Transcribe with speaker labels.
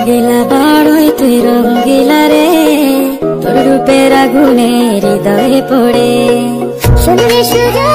Speaker 1: লাগিলা বড়ই তুই রঙ্গিলা রে, তোর রূপের আগুনে হৃদয়ে পড়ে। শুনরে সুরা